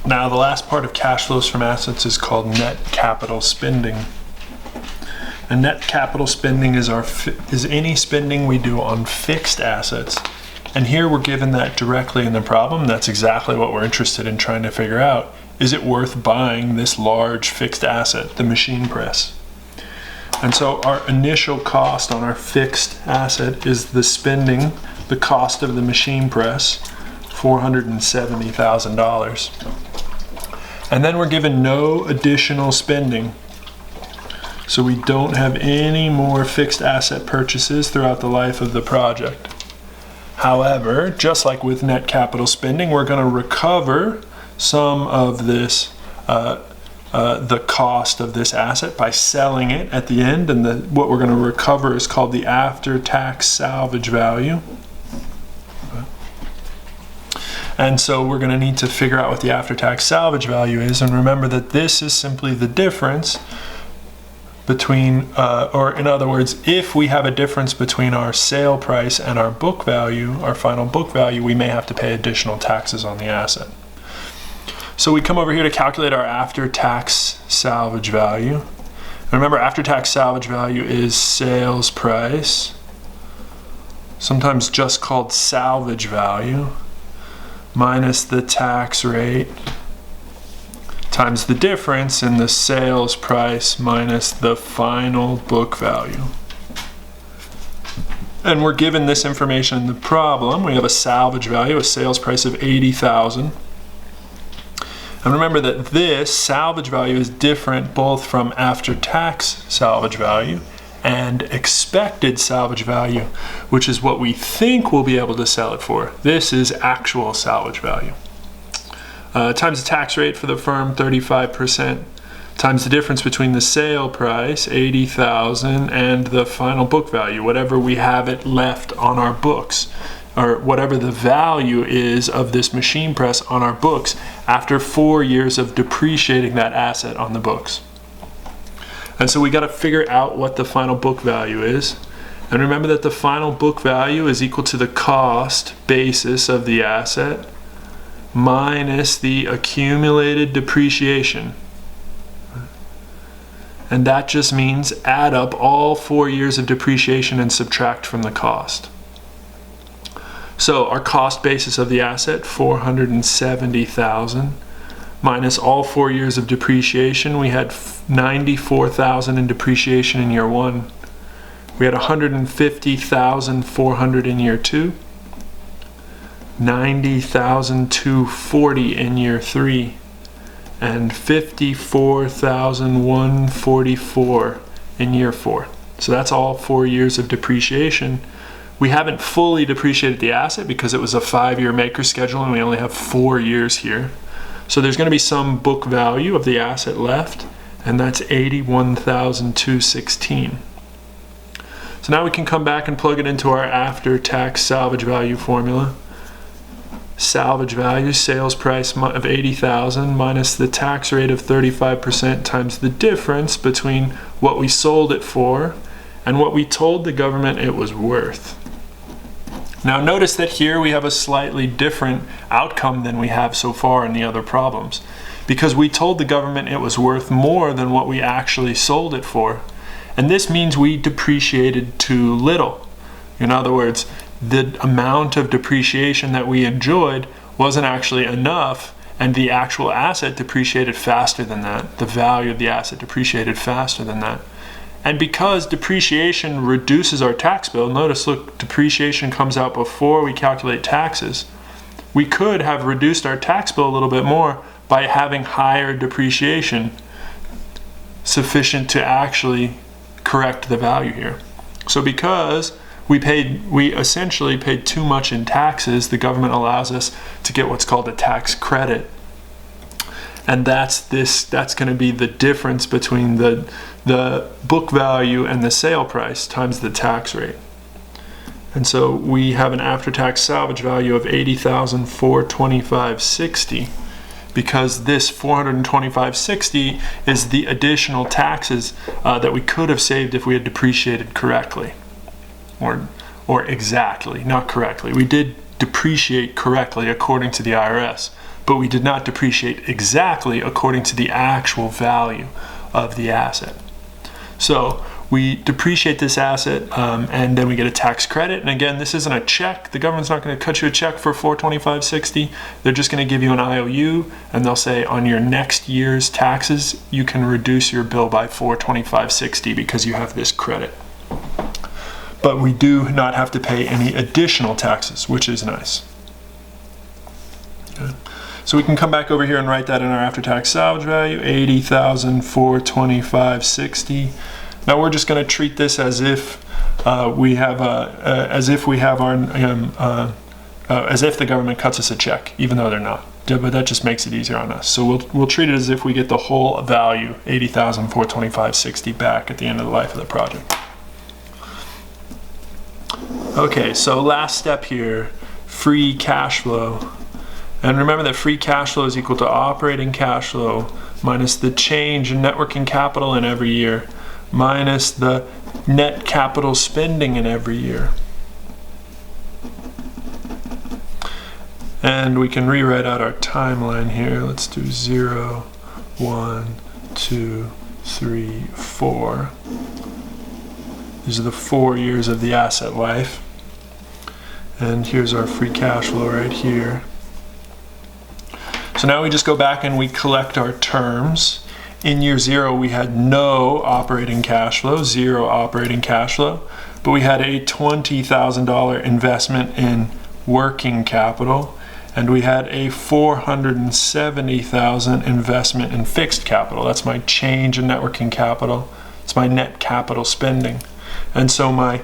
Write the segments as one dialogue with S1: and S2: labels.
S1: Now the last part of cash flows from assets is called net capital spending. And net capital spending is any spending we do on fixed assets. And here we're given that directly in the problem. That's exactly what we're interested in trying to figure out. Is it worth buying this large fixed asset, the machine press? And so our initial cost on our fixed asset is the spending, the cost of the machine press, $470,000. And then we're given no additional spending. So we don't have any more fixed asset purchases throughout the life of the project. However, just like with net capital spending, we're going to recover some of this, the cost of this asset by selling it at the end, and what we're going to recover is called the after-tax salvage value. And so we're going to need to figure out what the after-tax salvage value is, and remember that this is simply the difference between, or in other words, if we have a difference between our sale price and our book value, our final book value, we may have to pay additional taxes on the asset. So we come over here to calculate our after-tax salvage value. And remember, after-tax salvage value is sales price, sometimes just called salvage value, minus the tax rate times the difference in the sales price minus the final book value. And we're given this information in the problem. We have a salvage value, a sales price of $80,000. And remember that this salvage value is different both from after-tax salvage value and expected salvage value, which is what we think we'll be able to sell it for. This is actual salvage value. Times the tax rate for the firm, 35%, times the difference between the sale price, $80,000, and the final book value, whatever we have it left on our books, or whatever the value is of this machine press on our books after 4 years of depreciating that asset on the books. And so we got to figure out what the final book value is. And remember that the final book value is equal to the cost basis of the asset minus the accumulated depreciation. And that just means add up all 4 years of depreciation and subtract from the cost. So our cost basis of the asset, $470,000, minus all 4 years of depreciation. We had $94,000 in depreciation in year 1. We had $150,400 in year 2. $90,240 in year 3, and $54,144 in year 4. So that's all 4 years of depreciation. We haven't fully depreciated the asset because it was a 5-year maker schedule and we only have 4 years here. So there's going to be some book value of the asset left, and that's $81,216. So now we can come back and plug it into our after-tax salvage value formula. Salvage value, sales price of $80,000 minus the tax rate of 35% times the difference between what we sold it for and what we told the government it was worth. Now notice that here we have a slightly different outcome than we have so far in the other problems, because we told the government it was worth more than what we actually sold it for. And this means we depreciated too little. In other words, the amount of depreciation that we enjoyed wasn't actually enough, and the actual asset depreciated faster than that. The value of the asset depreciated faster than that. And because depreciation reduces our tax bill, notice, look, depreciation comes out before we calculate taxes. We could have reduced our tax bill a little bit more by having higher depreciation, sufficient to actually correct the value here. So because we essentially paid too much in taxes, the government allows us to get what's called a tax credit. And that's going to be the difference between the book value and the sale price times the tax rate. And so we have an after-tax salvage value of $80,425.60, because this $425.60 is the additional taxes that we could have saved if we had depreciated correctly. Or exactly, not correctly. We did depreciate correctly according to the IRS, but but we did not depreciate exactly according to the actual value of the asset. So we depreciate this asset and then we get a tax credit. And again, this isn't a check. The government's not going to cut you a check for $425.60. They're just going to give you an IOU, and they'll say on your next year's taxes, you can reduce your bill by $425.60 because you have this credit. But we do not have to pay any additional taxes, which is nice. Okay. So we can come back over here and write that in our after-tax salvage value, $80,425.60. Now we're just going to treat this as if we have as if the government cuts us a check, even though they're not. But that just makes it easier on us. So we'll treat it as if we get the whole value, $80,425.60, back at the end of the life of the project. Okay, so last step here, free cash flow. And remember that free cash flow is equal to operating cash flow minus the change in net working capital in every year, minus the net capital spending in every year. And we can rewrite out our timeline here. Let's do 0, 1, 2, 3, 4. These are the 4 years of the asset life. And here's our free cash flow right here. So now we just go back and we collect our terms. In year 0, we had no operating cash flow, 0 operating cash flow, but we had a $20,000 investment in working capital, and we had a $470,000 investment in fixed capital. That's my change in net working capital. It's my net capital spending. And so my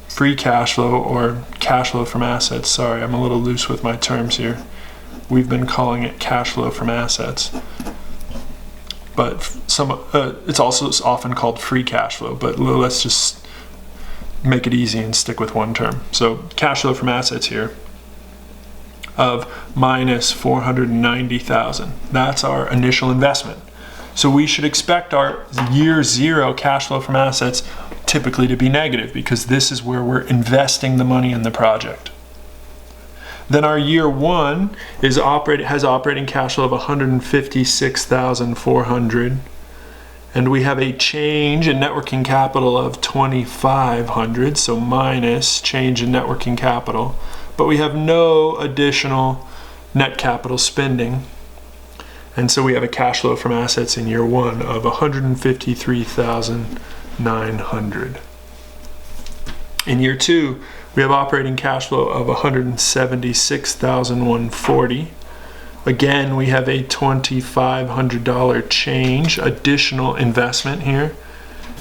S1: free cash flow, or cash flow from assets, sorry, I'm a little loose with my terms here. We've been calling it cash flow from assets. But it's also often called free cash flow, but let's just make it easy and stick with one term. So cash flow from assets here of minus $490,000. That's our initial investment. So we should expect our year 0 cash flow from assets typically to be negative, because this is where we're investing the money in the project. Then our year 1 has operating cash flow of $156,400, and we have a change in net working capital of $2,500, so minus change in net working capital, but we have no additional net capital spending, and so we have a cash flow from assets in year 1 of $153,900. In year 2, we have operating cash flow of $176,140. Again, we have a $2,500 change, additional investment here,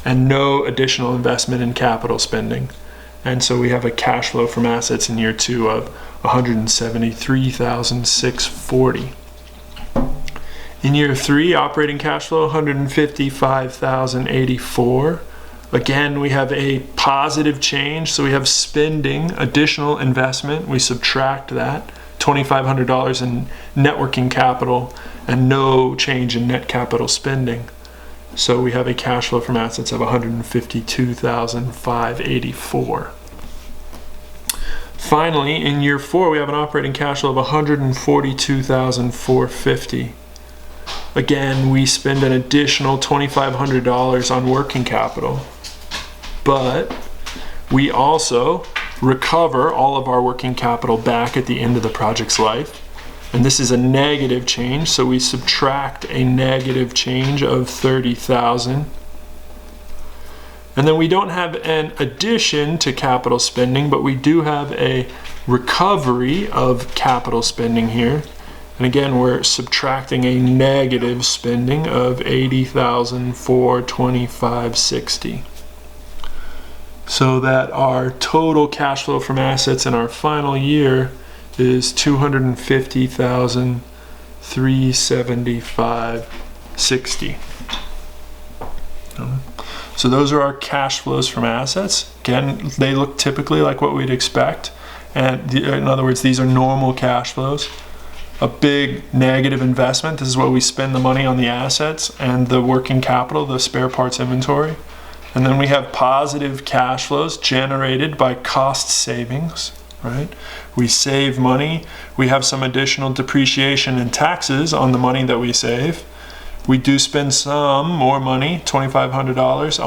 S1: and no additional investment in capital spending. And so we have a cash flow from assets in year 2 of $173,640. In year 3, operating cash flow $155,084. Again, we have a positive change, so we have spending, additional investment, we subtract that, $2,500 in net working capital, and no change in net capital spending. So we have a cash flow from assets of $152,584. Finally, in year 4, we have an operating cash flow of $142,450. Again, we spend an additional $2,500 on working capital, but we also recover all of our working capital back at the end of the project's life. And this is a negative change, so we subtract a negative change of $30,000. And then we don't have an addition to capital spending, but we do have a recovery of capital spending here. And again, we're subtracting a negative spending of $80,425.60. So that our total cash flow from assets in our final year is $250,375.60. So those are our cash flows from assets. Again, they look typically like what we'd expect. And in other words, these are normal cash flows. A big negative investment, this is what we spend the money on the assets and the working capital, the spare parts inventory. And then we have positive cash flows generated by cost savings. right? We save money. We have some additional depreciation and taxes on the money that we save. We do spend some more money, $2,500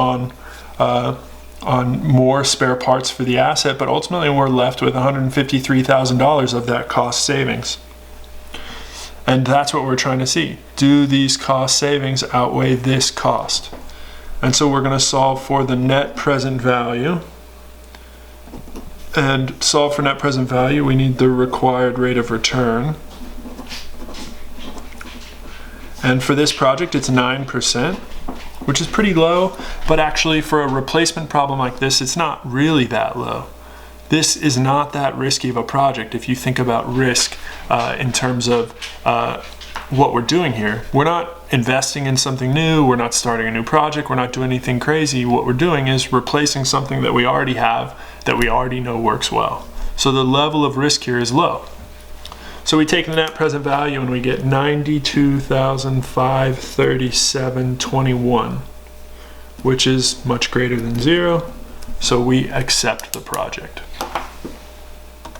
S1: on more spare parts for the asset, but ultimately we're left with $153,000 of that cost savings. And that's what we're trying to see. Do these cost savings outweigh this cost? And so we're going to solve for the net present value. And solve for net present value, we need the required rate of return. And for this project, it's 9%, which is pretty low, but actually for a replacement problem like this, it's not really that low. This is not that risky of a project if you think about risk in terms of what we're doing here. We're not investing in something new, we're not starting a new project, we're not doing anything crazy. What we're doing is replacing something that we already have, that we already know works well. So the level of risk here is low. So we take the net present value and we get $92,537.21, which is much greater than 0. So we accept the project.